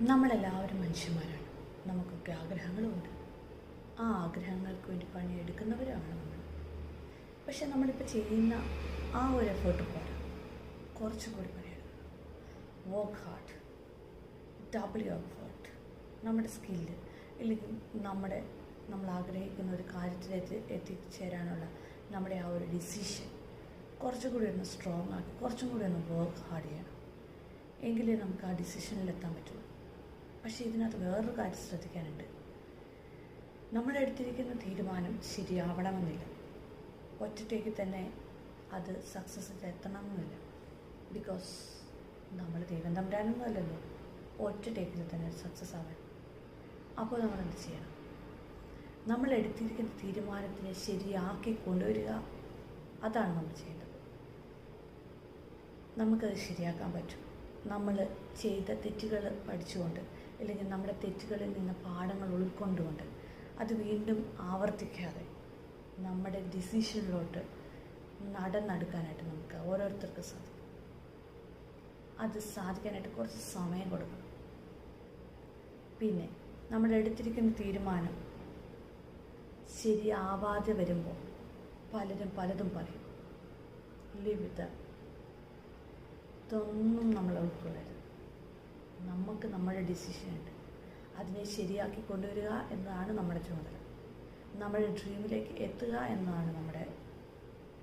നമ്മളെല്ലാവരും മനുഷ്യന്മാരാണ്. നമുക്കൊക്കെ ആഗ്രഹങ്ങളുമുണ്ട്. ആ ആഗ്രഹങ്ങൾക്ക് വേണ്ടി പണിയെടുക്കുന്നവരാണ് നമ്മൾ. പക്ഷെ നമ്മളിപ്പോൾ ചെയ്യുന്ന ആ ഒരു എഫേർട്ട് പോരാ, കുറച്ചും കൂടി പണിയെടുക്കണം. Work hard, double your effort. നമ്മുടെ സ്കില്ല് അല്ലെങ്കിൽ നമ്മൾ ആഗ്രഹിക്കുന്ന ഒരു കാര്യത്തിലേക്ക് എത്തിച്ചേരാനുള്ള നമ്മുടെ ആ ഒരു ഡിസിഷൻ കുറച്ചും കൂടി ഒന്ന് സ്ട്രോങ് ആക്കി, കുറച്ചും കൂടി ഒന്ന് വർക്ക് ഹാർഡ് ചെയ്യണം. എങ്കിലേ നമുക്ക് ആ ഡിസിഷനിലെത്താൻ പറ്റുള്ളൂ. പക്ഷേ ഇതിനകത്ത് വേറൊരു കാര്യം ശ്രദ്ധിക്കാനുണ്ട്. നമ്മളെടുത്തിരിക്കുന്ന തീരുമാനം ശരിയാവണമെന്നില്ല. ഒറ്റയ്ക്ക് തന്നെ അത് സക്സസ്സിൽ എത്തണമെന്നില്ല. ബിക്കോസ് നമ്മൾ ദൈവം തമ്പുരാനൊന്നും അല്ലല്ലോ ഒറ്റ ടേക്കിൽ തന്നെ സക്സസ് ആവാൻ. അപ്പോൾ നമ്മൾ എന്ത് ചെയ്യണം? നമ്മൾ എടുത്തിരിക്കുന്ന തീരുമാനത്തിനെ ശരിയാക്കി കൊണ്ടുവരിക. അതാണ് നമ്മൾ ചെയ്യേണ്ടത്. നമുക്കത് ശരിയാക്കാൻ പറ്റും. നമ്മൾ ചെയ്ത തെറ്റുകൾ പഠിച്ചുകൊണ്ട്, അല്ലെങ്കിൽ നമ്മുടെ തെറ്റുകളിൽ നിന്ന് പാഠങ്ങൾ ഉൾക്കൊണ്ടുകൊണ്ട് അത് വീണ്ടും ആവർത്തിക്കാതെ നമ്മുടെ ഡിസിഷനിലോട്ട് നടന്നെടുക്കാനായിട്ട് നമുക്ക് ഓരോരുത്തർക്കും സാധിക്കും. അത് സാധിക്കാനായിട്ട് കുറച്ച് സമയം കൊടുക്കണം. പിന്നെ നമ്മൾ എടുത്തിരിക്കുന്ന തീരുമാനം ശരിയാവാതെ വരുമ്പോൾ പലരും പലതും പറയും. ലിവ് വിത്ത് ഇതൊന്നും നമ്മൾ ഉൾക്കൊള്ളരുത്. നമുക്ക് നമ്മുടെ ഡിസിഷനുണ്ട്. അതിനെ ശരിയാക്കി കൊണ്ടുവരിക എന്നതാണ് നമ്മുടെ ചുമതല. നമ്മുടെ ഡ്രീമിലേക്ക് എത്തുക എന്നതാണ് നമ്മുടെ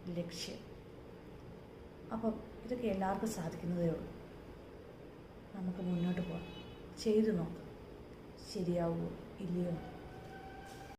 ലക്ഷ്യം. അപ്പം ഇതൊക്കെ എല്ലാവർക്കും സാധിക്കുന്നതേ ഉള്ളൂ. നമുക്ക് മുന്നോട്ട് പോകാം. ചെയ്തു നോക്കാം. ശരിയാവുമോ ഇല്ലയോ?